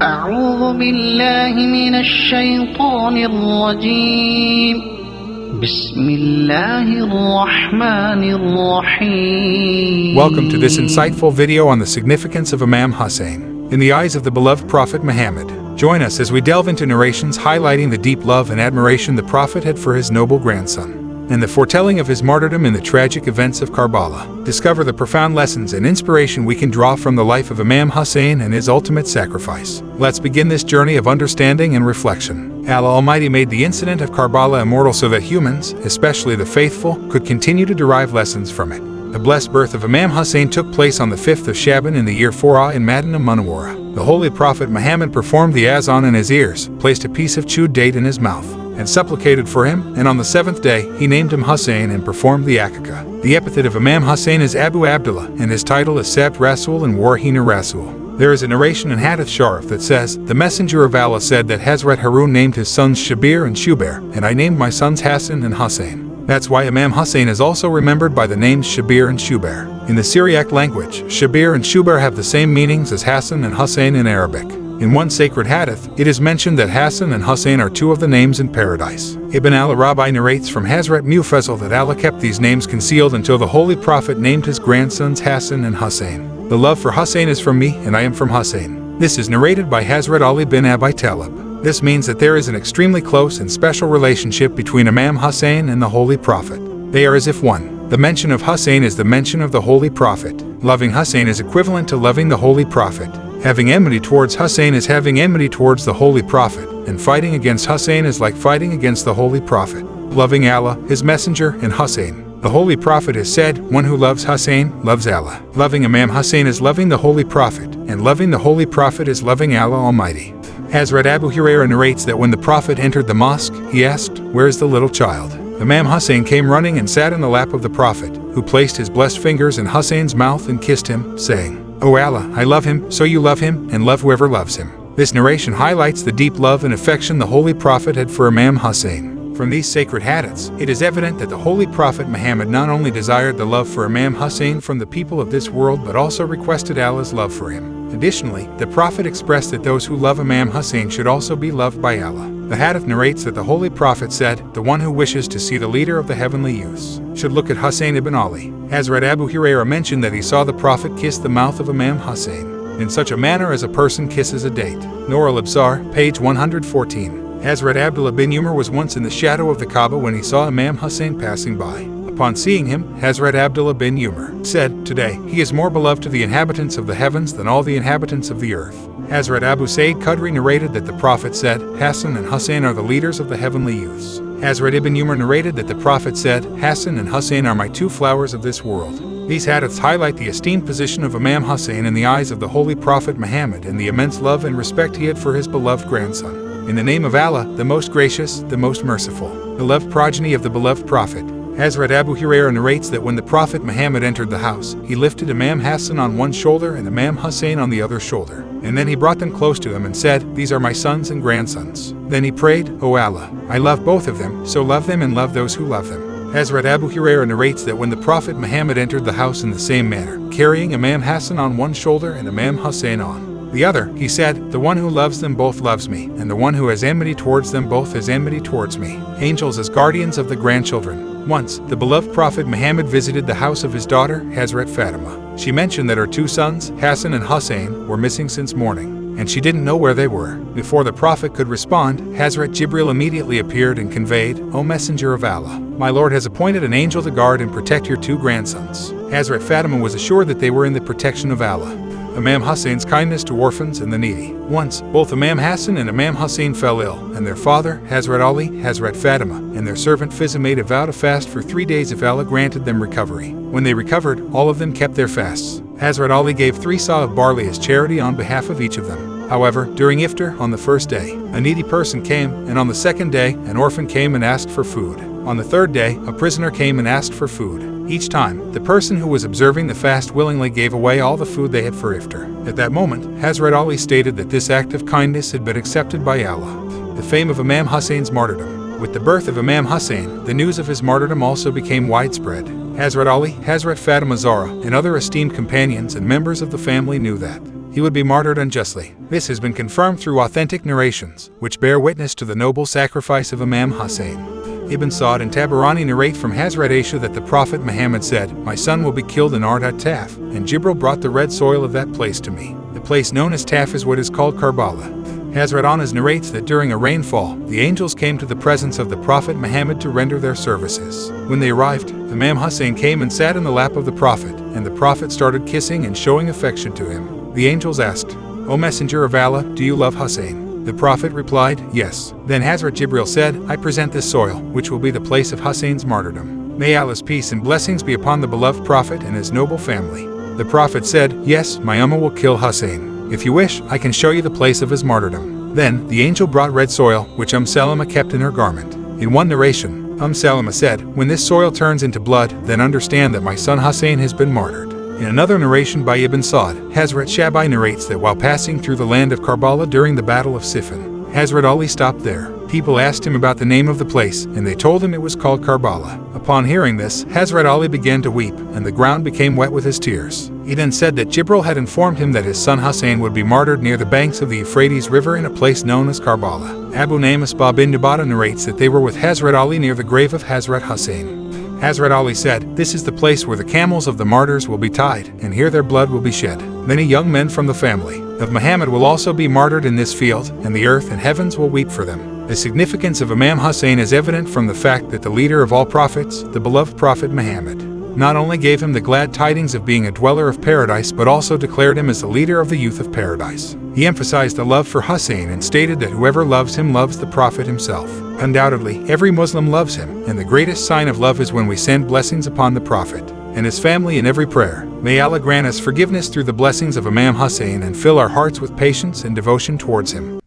أعوذ بالله من الشيطان الرجيم بسم الله الرحمن الرحيم. Welcome to this insightful video on the significance of Imam Hussain in the eyes of the beloved Prophet Muhammad. Join us as we delve into narrations highlighting the deep love and admiration the Prophet had for his noble grandson, and the foretelling of his martyrdom in the tragic events of Karbala. Discover the profound lessons and inspiration we can draw from the life of Imam Hussain and his ultimate sacrifice. Let's begin this journey of understanding and reflection. Allah Almighty made the incident of Karbala immortal so that humans, especially the faithful, could continue to derive lessons from it. The blessed birth of Imam Hussain took place on the 5th of Shaban in the year 4 in Madinah Munawwara. The Holy Prophet Muhammad performed the azan in his ears, placed a piece of chewed date in his mouth, and supplicated for him, and on the 7th day he named him Hussain and performed the Aqiqah. The epithet of Imam Hussain is Abu Abdullah, and his title is Sabt Rasul and Warhina Rasul. There is a narration in Hadith Sharif that says, "The Messenger of Allah said that Hazrat Harun named his sons Shabir and Shubair, and I named my sons Hassan and Hussain." That's why Imam Hussain is also remembered by the names Shabir and Shubair. In the Syriac language, Shabir and Shubair have the same meanings as Hassan and Hussain in Arabic. In one sacred hadith, it is mentioned that Hassan and Hussain are two of the names in paradise. Ibn al-Arabi narrates from Hazrat Mufazzal that Allah kept these names concealed until the Holy Prophet named his grandsons Hassan and Hussain. The love for Hussain is from me, and I am from Hussain. This is narrated by Hazrat Ali bin Abi Talib. This means that there is an extremely close and special relationship between Imam Hussain and the Holy Prophet. They are as if one. The mention of Hussain is the mention of the Holy Prophet. Loving Hussain is equivalent to loving the Holy Prophet. Having enmity towards Hussain is having enmity towards the Holy Prophet, and fighting against Hussain is like fighting against the Holy Prophet. Loving Allah, His Messenger, and Hussain. The Holy Prophet has said, "One who loves Hussain loves Allah." Loving Imam Hussain is loving the Holy Prophet, and loving the Holy Prophet is loving Allah Almighty. Hazrat Abu Hurairah narrates that when the Prophet entered the mosque, he asked, "Where is the little child?" Imam Hussain came running and sat in the lap of the Prophet, who placed his blessed fingers in Hussain's mouth and kissed him, saying, "O Allah, I love him, so you love him, and love whoever loves him." This narration highlights the deep love and affection the Holy Prophet had for Imam Hussain. From these sacred hadiths, it is evident that the Holy Prophet Muhammad not only desired the love for Imam Hussain from the people of this world but also requested Allah's love for him. Additionally, the Prophet expressed that those who love Imam Hussain should also be loved by Allah. The hadith narrates that the Holy Prophet said, "The one who wishes to see the leader of the heavenly youths should look at Hussain ibn Ali." Hazrat Abu Hurairah mentioned that he saw the Prophet kiss the mouth of Imam Hussain in such a manner as a person kisses a date. Nur al-Absar, page 114. Hazrat Abdullah bin Umar was once in the shadow of the Kaaba when he saw Imam Hussain passing by. Upon seeing him, Hazrat Abdullah bin Umar said, "Today, he is more beloved to the inhabitants of the heavens than all the inhabitants of the earth." Hazrat Abu Sa'id Khudri narrated that the Prophet said, "Hassan and Hussain are the leaders of the heavenly youths." Hazrat Ibn Umar narrated that the Prophet said, "Hassan and Hussain are my two flowers of this world." These hadiths highlight the esteemed position of Imam Hussain in the eyes of the Holy Prophet Muhammad and the immense love and respect he had for his beloved grandson. In the name of Allah, the most gracious, the most merciful, beloved progeny of the beloved Prophet, Hazrat Abu Hurairah narrates that when the Prophet Muhammad entered the house, he lifted Imam Hassan on one shoulder and Imam Hussain on the other shoulder, and then he brought them close to him and said, "These are my sons and grandsons." Then he prayed, "O Allah, I love both of them, so love them and love those who love them." Hazrat Abu Hurairah narrates that when the Prophet Muhammad entered the house in the same manner, carrying Imam Hassan on one shoulder and Imam Hussain on the other, he said, "The one who loves them both loves me, and the one who has enmity towards them both has enmity towards me." Angels as guardians of the grandchildren. Once, the beloved Prophet Muhammad visited the house of his daughter, Hazrat Fatima. She mentioned that her two sons, Hassan and Hussain, were missing since morning, and she didn't know where they were. Before the Prophet could respond, Hazrat Jibril immediately appeared and conveyed, "O Messenger of Allah, my Lord has appointed an angel to guard and protect your two grandsons." Hazrat Fatima was assured that they were in the protection of Allah. Imam Hussain's kindness to orphans and the needy. Once, both Imam Hassan and Imam Hussain fell ill, and their father, Hazrat Ali, Hazrat Fatima, and their servant Fiza made a vow to fast for 3 days if Allah granted them recovery. When they recovered, all of them kept their fasts. Hazrat Ali gave 3 saw of barley as charity on behalf of each of them. However, during iftar on the first day, a needy person came, and on the second day, an orphan came and asked for food. On the third day, a prisoner came and asked for food. Each time, the person who was observing the fast willingly gave away all the food they had for iftar. At that moment, Hazrat Ali stated that this act of kindness had been accepted by Allah. The fame of Imam Hussein's martyrdom. With the birth of Imam Hussain, the news of his martyrdom also became widespread. Hazrat Ali, Hazrat Fatima Zahra, and other esteemed companions and members of the family knew that he would be martyred unjustly. This has been confirmed through authentic narrations, which bear witness to the noble sacrifice of Imam Hussain. Ibn Sa'd and Tabarani narrate from Hazrat Aisha that the Prophet Muhammad said, "My son will be killed in Ard at-Taf, and Jibril brought the red soil of that place to me." The place known as Taf is what is called Karbala. Hazrat Anas narrates that during a rainfall, the angels came to the presence of the Prophet Muhammad to render their services. When they arrived, Imam Hussain came and sat in the lap of the Prophet, and the Prophet started kissing and showing affection to him. The angels asked, "O Messenger of Allah, do you love Hussain?" The Prophet replied, "Yes." Then Hazrat Jibril said, "I present this soil, which will be the place of Hussain's martyrdom. May Allah's peace and blessings be upon the beloved Prophet and his noble family." The Prophet said, "Yes, my Ummah will kill Hussain. If you wish, I can show you the place of his martyrdom." Then the angel brought red soil, which Salama kept in her garment. In one narration, Salama said, "When this soil turns into blood, then understand that my son Hussain has been martyred." In another narration by Ibn Sa'd, Hazrat Shabai narrates that while passing through the land of Karbala during the Battle of Siffin, Hazrat Ali stopped there. People asked him about the name of the place, and they told him it was called Karbala. Upon hearing this, Hazrat Ali began to weep, and the ground became wet with his tears. He then said that Jibril had informed him that his son Hussain would be martyred near the banks of the Euphrates River in a place known as Karbala. Abu Naim Asbab bin Nubata narrates that they were with Hazrat Ali near the grave of Hazrat Hussain. Hazrat Ali said, "This is the place where the camels of the martyrs will be tied, and here their blood will be shed. Many young men from the family of Muhammad will also be martyred in this field, and the earth and heavens will weep for them." The significance of Imam Hussain is evident from the fact that the leader of all prophets, the beloved Prophet Muhammad, not only gave him the glad tidings of being a dweller of paradise but also declared him as the leader of the youth of paradise. He emphasized the love for Hussain and stated that whoever loves him loves the Prophet himself. Undoubtedly, every Muslim loves him, and the greatest sign of love is when we send blessings upon the Prophet and his family in every prayer. May Allah grant us forgiveness through the blessings of Imam Hussain and fill our hearts with patience and devotion towards him.